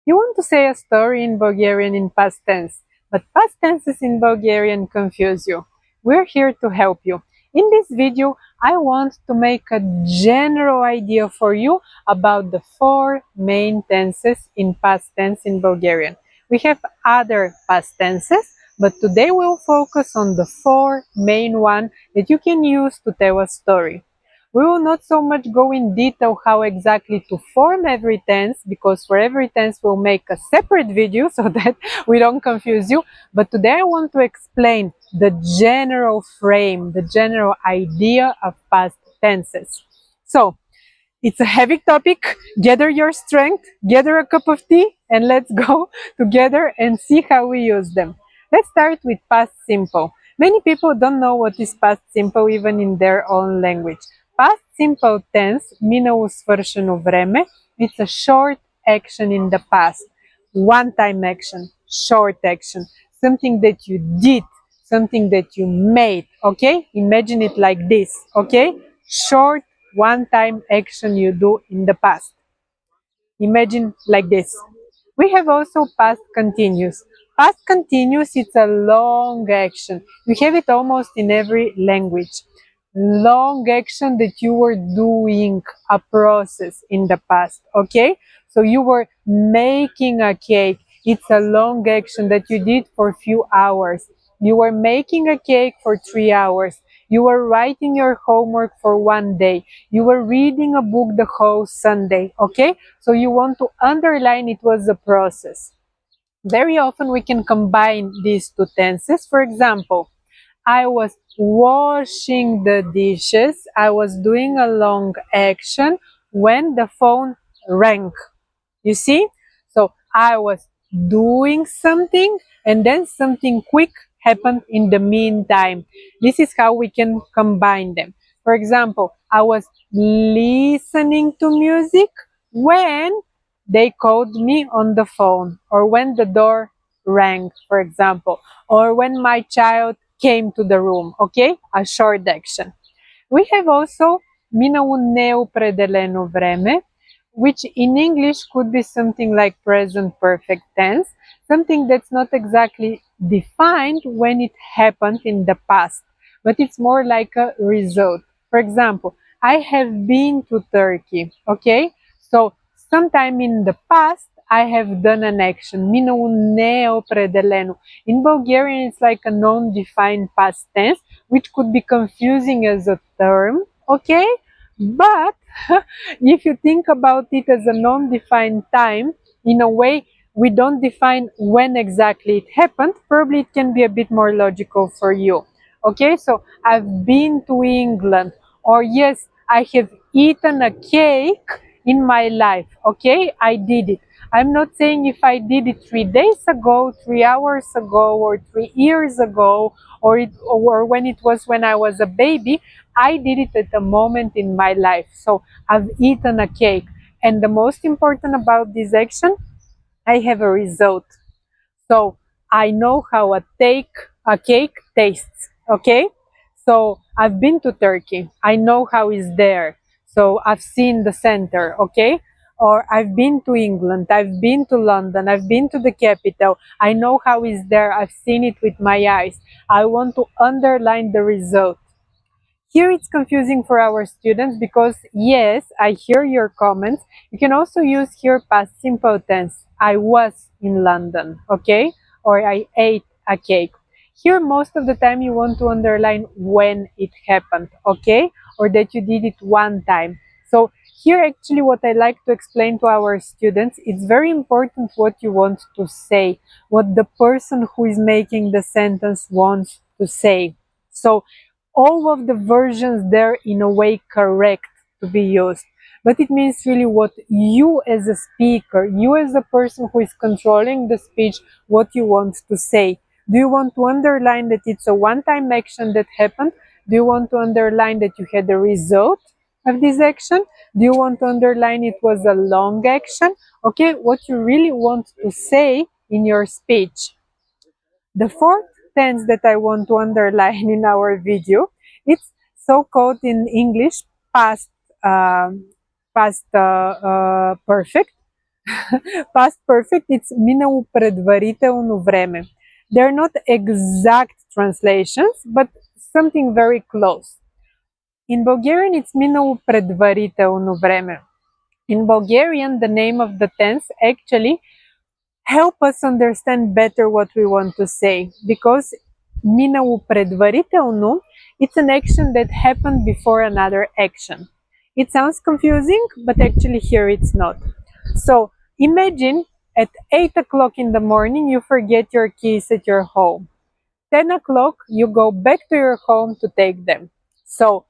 You want to say a story in Bulgarian in past tense, but past tenses in Bulgarian confuse you. We're here to help you. In this video, I want to make a general idea for you about the four main tenses in past tense in Bulgarian. We have other past tenses, but today we'll focus on the four main ones that you can use to tell a story. We will not so much go in detail how exactly to form every tense, because for every tense we'll make a separate video so that we don't confuse you. But today I want to explain the general frame, the general idea of past tenses. So, it's a heavy topic. Gather your strength, gather a cup of tea, and let's go together and see how we use them. Let's start with past simple. Many people don't know what is past simple even in their own language. Past simple tense, минало, свършено, време, it's a short action in the past. One-time action, short action, something that you did, something that you made, okay? Imagine it like this, okay? Short one-time action you do in the past. Imagine like this. We have also past continuous. Past continuous, it's a long action. We have it almost in every language. Long action that you were doing a process in the past, okay? So you were making a cake. It's a long action that you did for a few hours. You were making a cake for 3 hours. You were writing your homework for 1 day. You were reading a book the whole Sunday, okay? So you want to underline it was a process. Very often we can combine these two tenses. For example, I was washing the dishes. I was doing a long action when the phone rang. You see? So I was doing something and then something quick happened in the meantime. This is how we can combine them. For example, I was listening to music when they called me on the phone, or when the door rang, for example, or when my child came to the room. Okay? A short action. We have also минало неопределено време, which in English could be something like present perfect tense, something that's not exactly defined when it happened in the past, but it's more like a result. For example, I have been to Turkey, okay? So sometime in the past, I have done an action, минало неопределено. In Bulgarian, it's like a non-defined past tense, which could be confusing as a term, okay? But if you think about it as a non-defined time, in a way, we don't define when exactly it happened. Probably it can be a bit more logical for you. Okay, so I've been to England, or yes, I have eaten a cake in my life. Okay, I did it. I'm not saying if I did it 3 days ago, 3 hours ago, or 3 years ago, or when it was when I was a baby. I did it at a moment in my life. So I've eaten a cake. And the most important about this action, I have a result. So I know how a cake tastes. Okay? So I've been to Turkey. I know how it's there. So I've seen the center, okay? Or I've been to England. I've been to London. I've been to the capital. I know how it's there. I've seen it with my eyes. I want to underline the result. Here it's confusing for our students because, yes, I hear your comments. You can also use here past simple tense. I was in London, okay? Or I ate a cake. Here, most of the time, you want to underline when it happened, okay? Or that you did it one time. So here, actually, what I like to explain to our students, it's very important what you want to say, what the person who is making the sentence wants to say. So all of the versions there in a way correct to be used, but it means really what you as a speaker, you as a person who is controlling the speech, what you want to say. Do you want to underline that it's a one-time action that happened? Do you want to underline that you had a result of this action? Do you want to underline it was a long action? Okay, what you really want to say in your speech. The fourth tense that I want to underline in our video, it's so-called in English past, past perfect. Past perfect, it's минало предварително време. They're not exact translations, but something very close. In Bulgarian, it's минало предварително време. In Bulgarian, the name of the tense actually help us understand better what we want to say, because минало предварително, it's an action that happened before another action. It sounds confusing, but actually here it's not. So imagine at 8 o'clock in the morning you forget your keys at your home. 10 o'clock you go back to your home to take them. So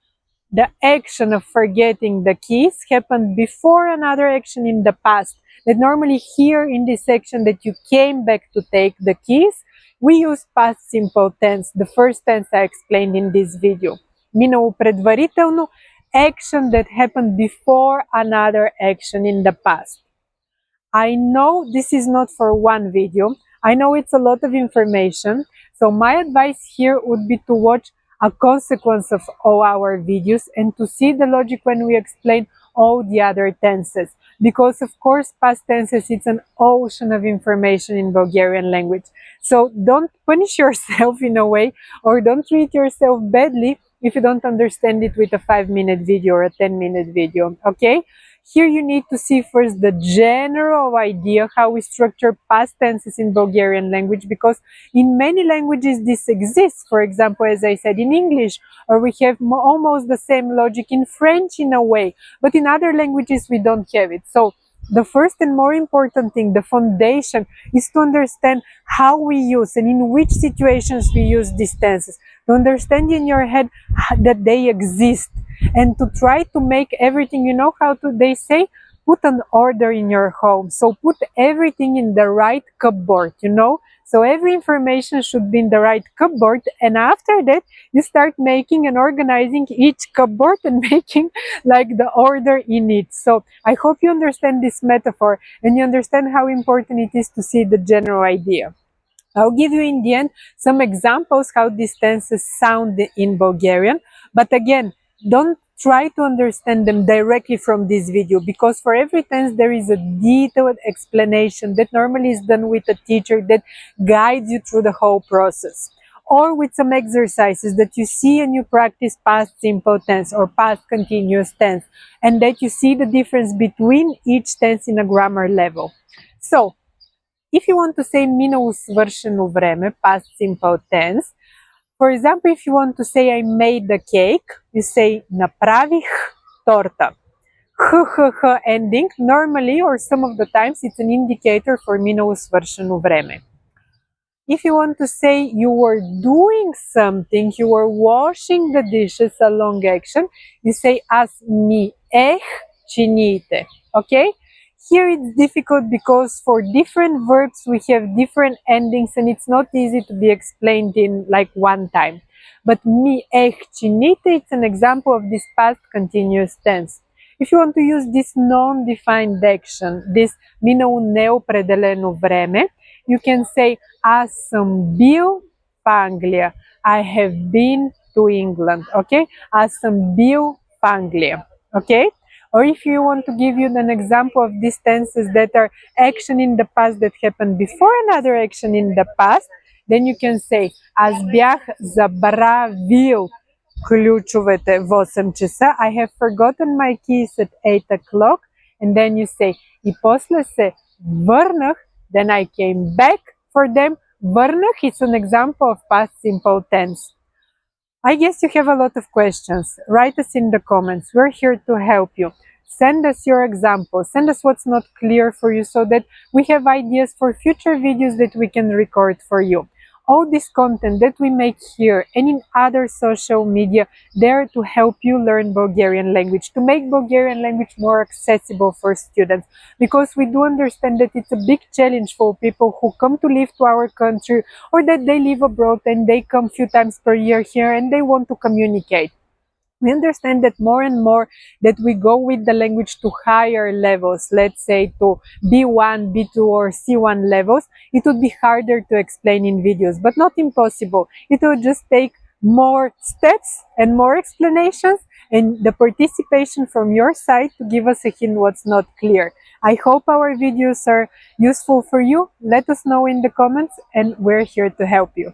the action of forgetting the keys happened before another action in the past. That normally here in this section that you came back to take the keys, we use past simple tense, the first tense I explained in this video. Минало предварително, action that happened before another action in the past. I know this is not for one video. I know it's a lot of information. So my advice here would be to watch a consequence of all our videos and to see the logic when we explain all the other tenses. Because of course, past tenses, it's an ocean of information in Bulgarian language. So don't punish yourself in a way, or don't treat yourself badly if you don't understand it with a 5-minute video or a 10-minute video, okay? Here you need to see first the general idea how we structure past tenses in Bulgarian language, because in many languages this exists. For example, as I said, in English, or we have almost the same logic in French in a way, but in other languages we don't have it. So the first and more important thing, the foundation, is to understand how we use and in which situations we use these tenses. To understand in your head that they exist, and to try to make everything, you know how they say, put an order in your home. So put everything in the right cupboard, you know. So every information should be in the right cupboard, and after that you start making and organizing each cupboard and making like the order in it. So I hope you understand this metaphor and you understand how important it is to see the general idea. I'll give you in the end some examples how these tenses sound in Bulgarian, but again, don't try to understand them directly from this video, because for every tense there is a detailed explanation that normally is done with a teacher that guides you through the whole process, or with some exercises that you see and you practice past simple tense or past continuous tense, and that you see the difference between each tense in a grammar level. So if you want to say минало свършено време, past simple tense, for example, if you want to say I made the cake, you say направих торта. Х ending, normally or some of the times it's an indicator for минало свършено време. If you want to say you were doing something, you were washing the dishes, a long action, you say аз миех чиниите. Okay? Here it's difficult because for different verbs we have different endings and it's not easy to be explained in like one time. But миех чиниите, it's an example of this past continuous tense. If you want to use this non-defined action, this минало неопределено време, you can say аз съм бил в Англия. I have been to England. Okay? Аз съм бил в Англия. Okay? Or if you want to give you an example of these tenses that are action in the past that happened before another action in the past, then you can say аз бях забравил ключовете в 8 часа. I have forgotten my keys at 8 o'clock. And then you say и после се върнах, then I came back for them. Върнах is an example of past simple tense. I guess you have a lot of questions. Write us in the comments. We're here to help you. Send us your examples. Send us what's not clear for you so that we have ideas for future videos that we can record for you. All this content that we make here and in other social media, there to help you learn Bulgarian language, to make Bulgarian language more accessible for students. Because we do understand that it's a big challenge for people who come to live to our country, or that they live abroad and they come few times per year here and they want to communicate. We understand that more and more that we go with the language to higher levels, let's say to B1, B2 or C1 levels, it would be harder to explain in videos, but not impossible. It will just take more steps and more explanations and the participation from your side to give us a hint what's not clear. I hope our videos are useful for you. Let us know in the comments and we're here to help you.